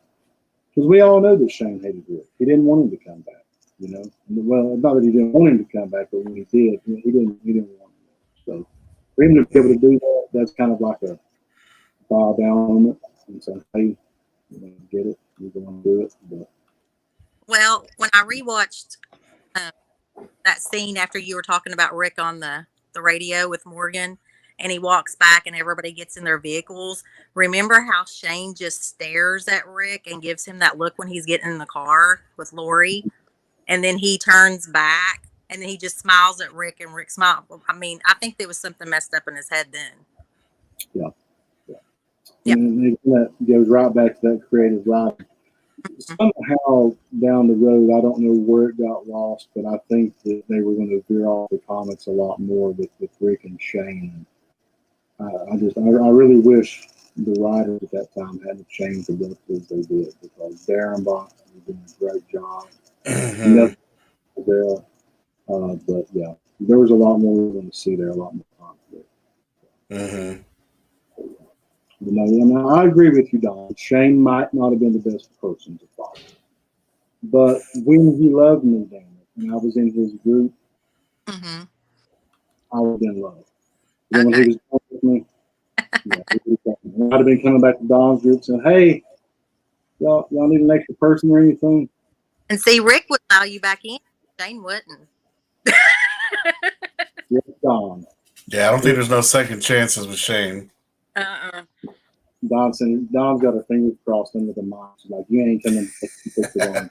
because we all know that Shane hated Rick. He didn't want him to come back. You know, well, not that he didn't want him to come back, but when he did, he didn't want him. So, for him to be able to do that, that's kind of like a bow down moment and say, hey, you know, get it, you're going to do it. But, well, when I rewatched that scene after you were talking about Rick on the radio with Morgan, and he walks back and everybody gets in their vehicles, remember how Shane just stares at Rick and gives him that look when he's getting in the car with Lori, and then he turns back and then he just smiles at Rick and Rick smiles. I mean, I think there was something messed up in his head then. Yeah. And that goes right back to that creative writing. Somehow down the road, I don't know where it got lost, but I think that they were going to veer off the comics a lot more with Rick and Shane. I really wish the writers at that time hadn't changed the look as they did, because Darren Box was doing a great job. But yeah, there was a lot more we were going to see there, a lot more conflict. You know, and I agree with you, Don. Shane might not have been the best person to follow. But when he loved me, damn it, and I was in his group, I was in love. And when he was with me, I'd have been coming back to Don's group saying, hey, Y'all need an extra person or anything? And see, Rick would allow you back in. Shane wouldn't. Yes, Don. Yeah, I don't think there's no second chances with Shane. Don's got her fingers crossed under the mic. She's like, you ain't coming to pick the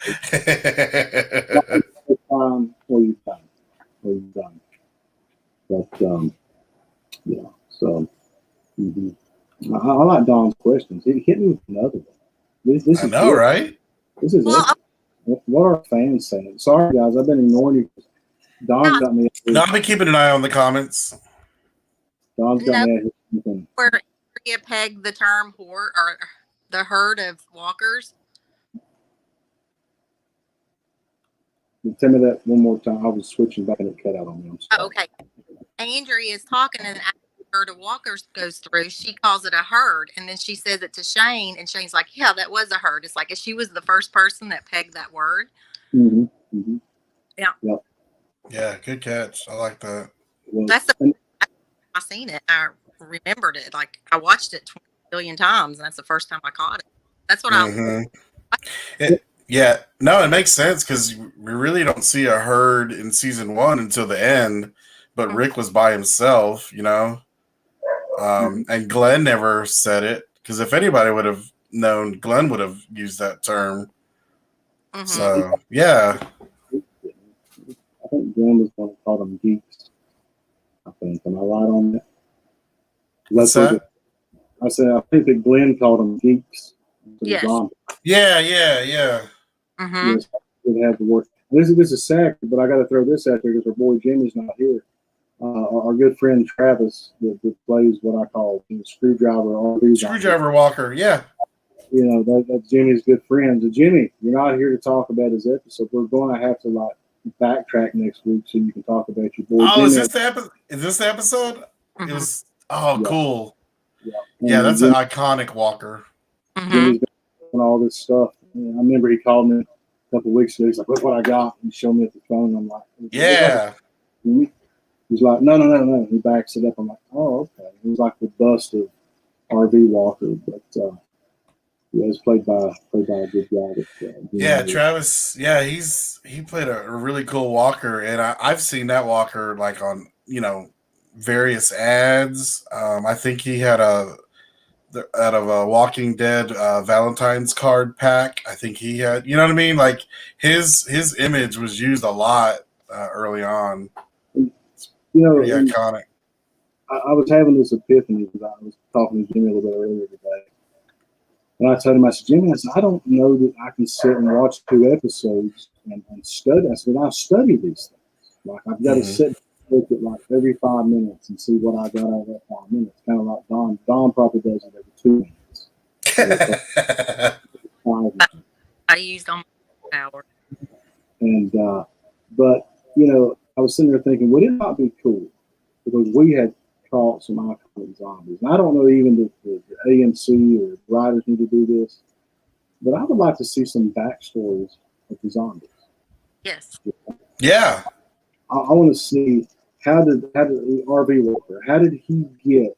wrong or you done. But yeah. So I like Don's questions. He hit me with another one. This I is know, good. right? This is Well, what are fans saying? Sorry guys, I've been ignoring you. Don's got me. No, I've been keeping an eye on the comments. Don's got me. At his where Andrea pegged the term horde or the herd of walkers. Tell me that one more time. I was switching back and it cut out on me. Oh, okay. Andrea is talking, and after the herd of walkers goes through, she calls it a herd, and then she says it to Shane, and Shane's like, "Yeah, that was a herd." It's like if she was the first person that pegged that word. Mm-hmm. Mm-hmm. Yeah. Yep. Yeah, good catch. I like that. Well, That's the I seen it. I remembered it. Like I watched it 20 billion times, and that's the first time I caught it. That's what Yeah, no, it makes sense because we really don't see a herd in season 1 until the end. But Rick was by himself, you know, and Glenn never said it because if anybody would have known, Glenn would have used that term. Mm-hmm. So yeah, I think Glenn was going to call them geeks. I think. Am I right on that? What's that? I said I think that Glenn called them geeks. Yes. Yeah. Mm-hmm. Yes, it had to work. This is sad, but I got to throw this out there because our boy Jimmy's not here. Our good friend Travis that plays what I call Screwdriver RV. Screwdriver Walker, yeah. You know, that's Jimmy's good friend. So Jimmy, you're not here to talk about his episode. We're going to have to backtrack next week so you can talk about your boy. Oh, Jimmy. is this the episode? Mm-hmm. It was. Oh, Yeah. Cool. Yeah, that's an iconic Walker. Mm-hmm. Jimmy's been doing all this stuff. And I remember he called me a couple of weeks ago. He's like, "Look what I got!" And he showed me at the phone. I'm like, Yeah. He's like, no. He backs it up. I'm like, oh, okay. He was like the bust of RV Walker, but yeah, it's played by a good guy. Yeah, Travis. Yeah, he played a really cool Walker, and I've seen that Walker like on various ads. I think he had out of a Walking Dead Valentine's card pack. I think he had, you know what I mean? Like his image was used a lot early on. Pretty iconic. I was having this epiphany because I was talking to Jimmy a little bit earlier today. And I told him, I said, Jimmy, I don't know that I can sit and watch 2 episodes and study. I said, I study these things. Like, I've got to sit and look at like every 5 minutes and see what I got out of that 5 minutes. Kind of like Don. Don probably does it every 2 minutes. 5 minutes. I used on my hour. And, but, I was sitting there thinking, would it not be cool? Because we had caught some iconic zombies. And I don't know even the AMC or writers need to do this, but I would like to see some backstories of the zombies. Yes. Yeah. I want to see how did the RV Walker, how did he get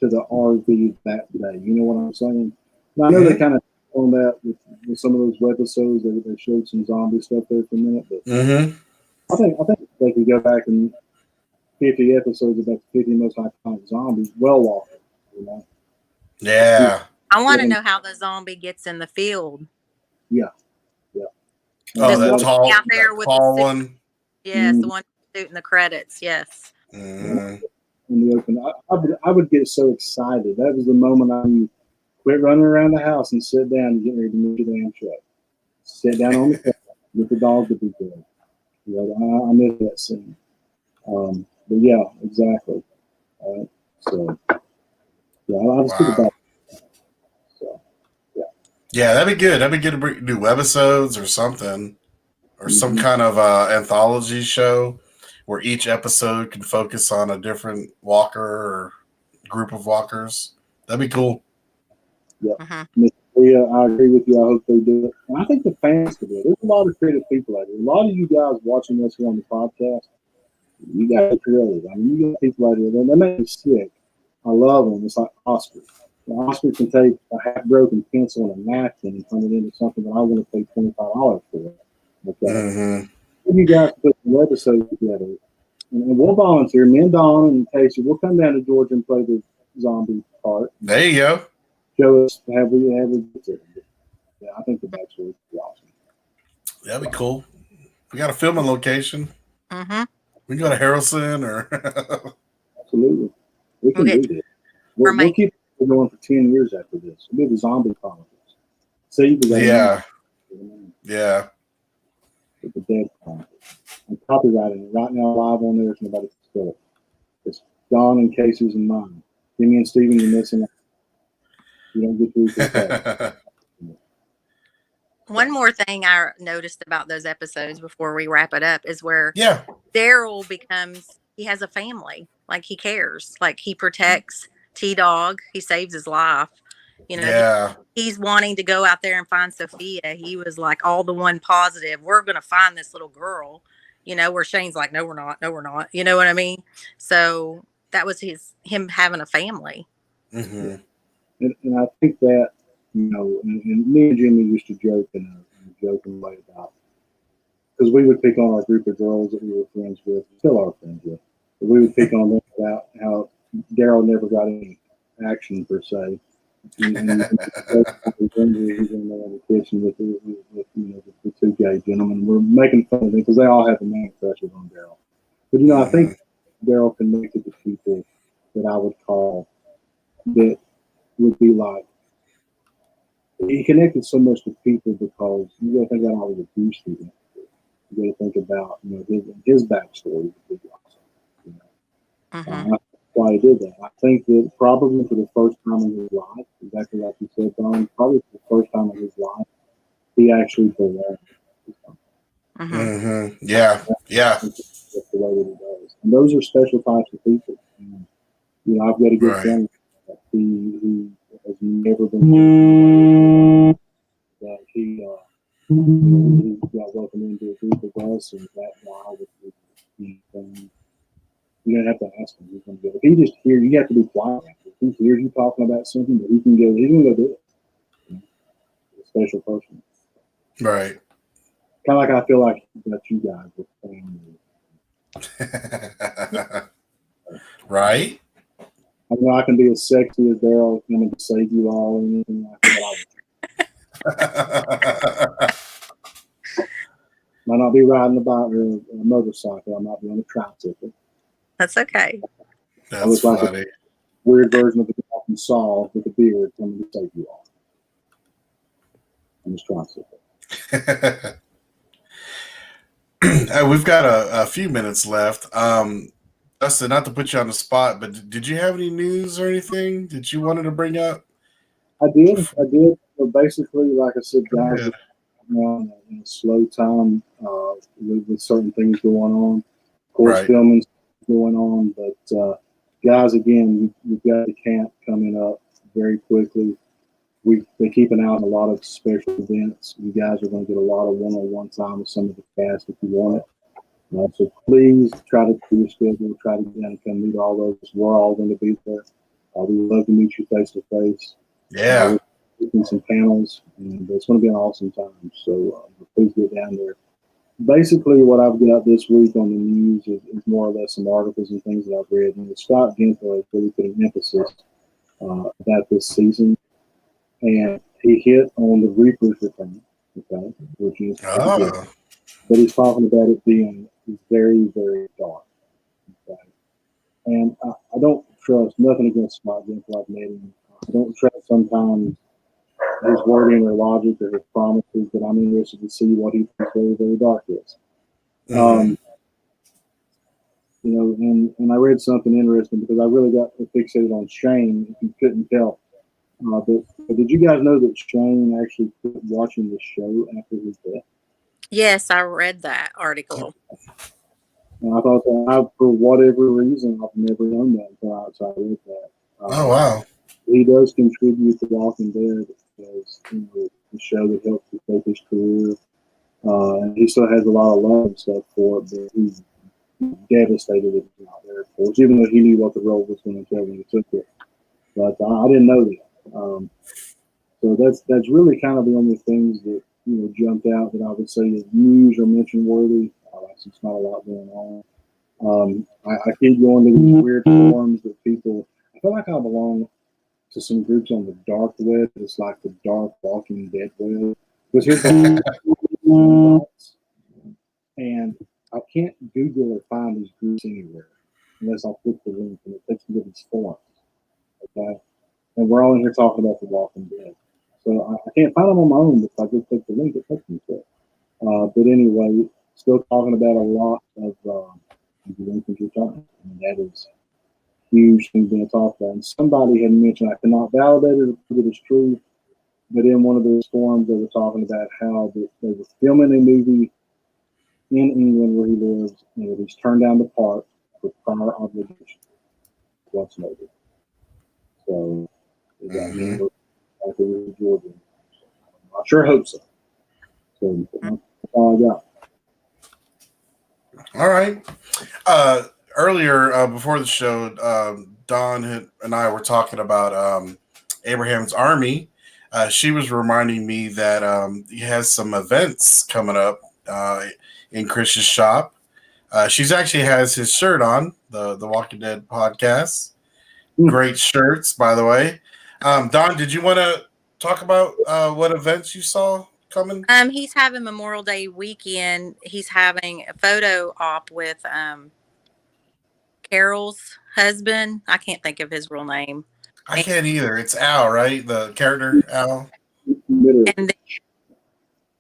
to the RV that day? You know what I'm saying? Now, I know they kind of on that with some of those webisodes. They showed some zombie stuff there for a minute, but I think they could go back and 50 episodes about the 50 most iconic zombies. Well, Walker, Yeah. I want to know how the zombie gets in the field. Yeah. Oh, that tall, out there with tall the one. Yes, the one shooting the credits. Yes. In the open, I would get so excited. That was the moment I knew. Quit running around the house and sit down and get ready to move your damn truck. Sit down on the couch with the dog to be good. I miss that scene. But yeah, exactly. So yeah, I'll just think about it. So yeah, that'd be good. That'd be good to do webisodes or something, or some kind of anthology show where each episode can focus on a different walker or group of walkers. That'd be cool. Yeah, I agree with you. I hope they do it. And I think the fans could do it. There's a lot of creative people out there. A lot of you guys watching us here on the podcast, you guys are creative. I mean, you got people out there. They make me sick. I love them. It's like Oscar. Oscar can take a half-broken pencil and a napkin and turn it into something that I want to pay $25 for. Okay. Mm-hmm. Then you guys put some episodes together, and we'll volunteer. Me and Don and Casey, we'll come down to Georgia and play the zombie part. There you go. Show us how we get there. Yeah, I think the backstory would be awesome. That'd be cool. We got a filming location. Mm-hmm. We can go to Harrelson or Absolutely. We can Okay. do this. We'll keep it going for 10 years after this. We'll do the zombie chronicles. See, yeah. With the dead chronicles. I'm copywriting it right now live on there. Nobody can steal it. It's Don and Casey's and mine. Jimmy and Steven, you're missing out. You don't get to read this. One more thing I noticed about those episodes before we wrap it up is where Yeah. Daryl he has a family. Like he cares. Like he protects T-Dog. He saves his life. You know, Yeah. he's wanting to go out there and find Sophia. He was like all the one positive. We're going to find this little girl, you know, where Shane's like, no, we're not. No, we're not. You know what I mean? So that was him having a family. Mm-hmm. And I think that, you know, and me and Jimmy used to joke in a joking way about, because we would pick on our group of girls that we were friends with, still are friends with, but we would pick on them about how Daryl never got any action per se. And he's in the kitchen with the two gay gentlemen. We're making fun of them because they all have a man crushes on Daryl. But, you know, I think Daryl connected to people that I would call that would be like, he connected so much to people because you got to think about all the abuse he went through. You got to think about, you know, his backstory. You know. Mm-hmm. That's why he did that. I think that probably for the first time in his life, exactly like you said, Don, probably for the first time in his life, he actually belonged. Mm-hmm. Mm-hmm. Yeah. Yeah. That's the way that he does. And those are special types of people. And, you know, I've got a good Right. friend. He has never been that he got welcomed into a group of us, and that guy with anything. You don't have to ask him. He's going to go. If he just hears, you have to be quiet. If he hears you talking about something, but he's going to go do it. You know, a special person. Right. Kind of like I feel like that you guys with family. Right. I know I can be as sexy as Daryl coming to save you all or anything like that. Might not be riding a bike or a motorcycle. I might be on a tricycle. That's okay. That's like funny. A weird version of the guy from Saw with a beard coming to save you all. On his tricycle. We've got a few minutes left. Dustin, not to put you on the spot, but did you have any news or anything that you wanted to bring up? I did. But basically, like I said, guys, in a slow time with certain things going on. Of course, filming going on. But guys, again, we've got the camp coming up very quickly. They keep an eye on a lot of special events. You guys are going to get a lot of one-on-one time with some of the cast if you want it. So please try to do your schedule, try to get down and come meet all those. We're all going to be there. We would love to meet you face to face. Yeah. We're doing some panels, and it's going to be an awesome time. So please get down there. Basically, what I've got this week on the news is more or less some articles and things that I've read. And Scott Gensler has really put an emphasis about this season, and he hit on the Reaper's return, okay, which is good. But he's talking about it being very, very dark. Okay? And I don't trust nothing against Scott Gensler. I've met him. I don't trust sometimes his wording or logic or his promises, but I'm interested to see what he thinks very, very dark is. Mm-hmm. You know, and I read something interesting because I really got fixated on Shane, if you couldn't tell. But did you guys know that Shane actually quit watching the show after his death? Yes, I read that article. And I thought that for whatever reason, I've never known that until I read that. Oh, wow. He does contribute to Walking Dead as the show that helped to take his career. And he still has a lot of love and stuff for it, but he's devastated that he's not there, of course, even though he knew what the role was going to tell when he took it. But I didn't know that. So that's really kind of the only things that jumped out that I would say is news or mention worthy. It's not a lot going on. I keep going to these weird forums that people. I feel like I belong to some groups on the dark web. It's like the dark Walking Dead web. Because here's the and I can't Google or find these groups anywhere unless I click the link and it takes me to these forums. Okay, and we're all in here talking about the Walking Dead. So I can't find them on my own, but if I just click the link, it takes me to it. But anyway, still talking about a lot of delinquent time. And that is huge thing being talked about. And somebody had mentioned, I cannot validate it or prove it is true, but in one of those forums, they were talking about how they were filming a movie in England where he lives, and he's turned down the part for prior obligation. What's noted. So, is that mean like it was Georgia? I sure hope so. So, that's all I got. All right. Earlier, before the show, Dawn and I were talking about Abraham's Army. She was reminding me that he has some events coming up in Chris's shop. She's actually has his shirt on, the Walking Dead podcast. Great shirts, by the way. Dawn, did you want to talk about what events you saw coming? He's having Memorial Day weekend. He's having a photo op with Carol's husband. I can't think of his real name. I can't either. It's Al, right? The character Al. And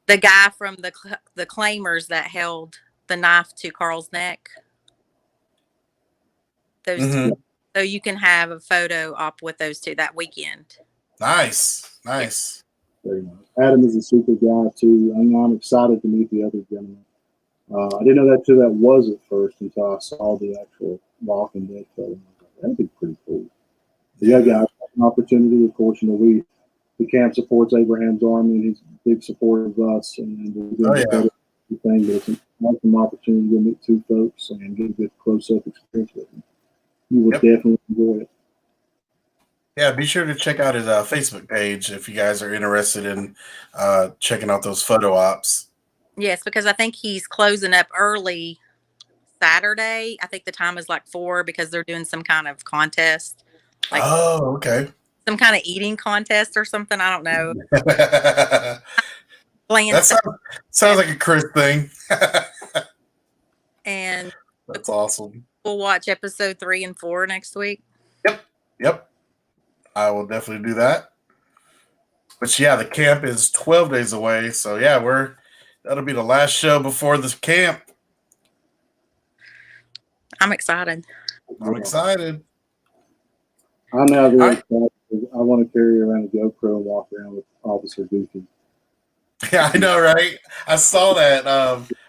the guy from the Claimers that held the knife to Carl's neck. Those two. So you can have a photo op with those two that weekend. Nice. Adam is a super guy too. I'm excited to meet the other gentleman. I didn't know that's who that was at first until I saw the actual Walking Dead photo. That'd be pretty cool. Yeah, guys, an opportunity. Of course, the camp supports Abraham's Army, and he's a big supporter of us. And we're doing everything, but it's an awesome opportunity to meet two folks and get a good close-up experience with them. You will definitely enjoy it. Yeah, be sure to check out his Facebook page if you guys are interested in checking out those photo ops. Yes, because I think he's closing up early Saturday. I think the time is like 4 because they're doing some kind of contest. Like okay. Some kind of eating contest or something. I don't know. That sounds like a Chris thing. And that's awesome. We'll watch episode 3 and 4 next week. Yep. I will definitely do that. But yeah, the camp is 12 days away. So yeah, that'll be the last show before this camp. I'm excited. I'm excited. I'm now very excited. I want to carry around a GoPro and walk around with Officer Goofy. Yeah, I know, right? I saw that.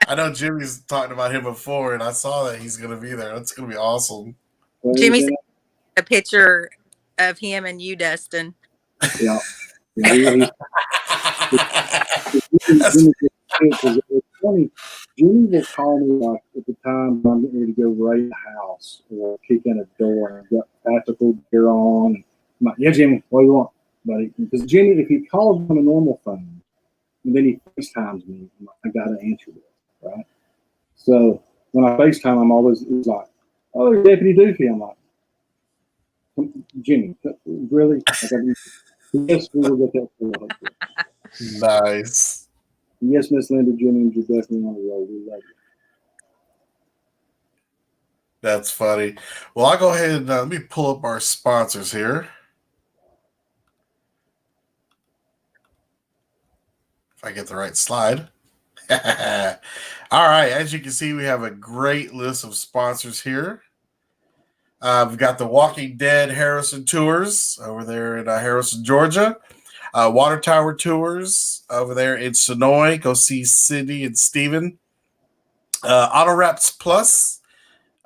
I know Jimmy's talked about him before, and I saw that he's going to be there. That's going to be awesome. Jimmy sent a picture of him and you, Dustin. Yeah. It's funny. Jimmy will call me like at the time I'm getting ready to go raid the house or kick in a door and I've got tactical gear on. I'm like, yeah, Jimmy, what do you want, buddy? Because Jimmy, if he calls on a normal phone and then he FaceTimes me, I'm like, I got to answer this, right? So when I FaceTime, I'm always like, oh, Deputy Doofy. I'm like, Jimmy, really? Yes, we will get that for you. Nice. Yes, Miss Linda Jennings, you're definitely on the road. We love you. That's funny. Well, I'll go ahead and let me pull up our sponsors here. If I get the right slide. All right. As you can see, we have a great list of sponsors here. We've got the Walking Dead Harrison Tours over there in Harrison, Georgia. Water Tower Tours over there in Sonoy. Go see Cindy and Steven. Auto Wraps Plus.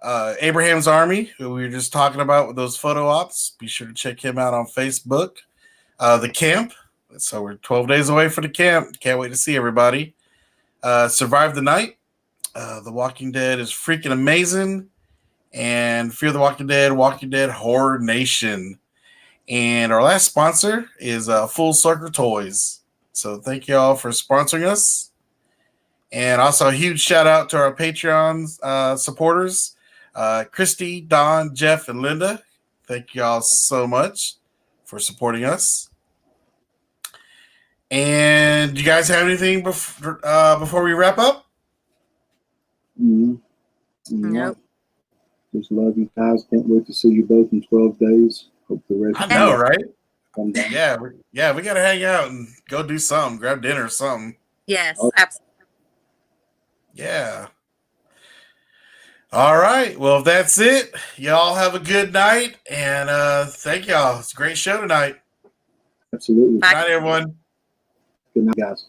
Abraham's Army, who we were just talking about with those photo ops. Be sure to check him out on Facebook. The camp. So we're 12 days away for the camp. Can't wait to see everybody. Survive the Night. The Walking Dead is freaking amazing. And Fear the Walking Dead Horror Nation. And our last sponsor is Full Circle Toys. So thank you all for sponsoring us. And also a huge shout out to our Patreon supporters, Christy, Don, Jeff, and Linda. Thank you all so much for supporting us. And do you guys have anything before we wrap up? Mhm. Nope. Just love you guys. Can't wait to see you both in 12 days. Hope the rest I know, right? come down. Yeah, we gotta hang out and go do something, grab dinner or something. Yes, Oh. absolutely. Yeah. All right. Well, if that's it, y'all have a good night, and thank y'all. It's a great show tonight. Absolutely. Bye. Good night, everyone. Good night, guys.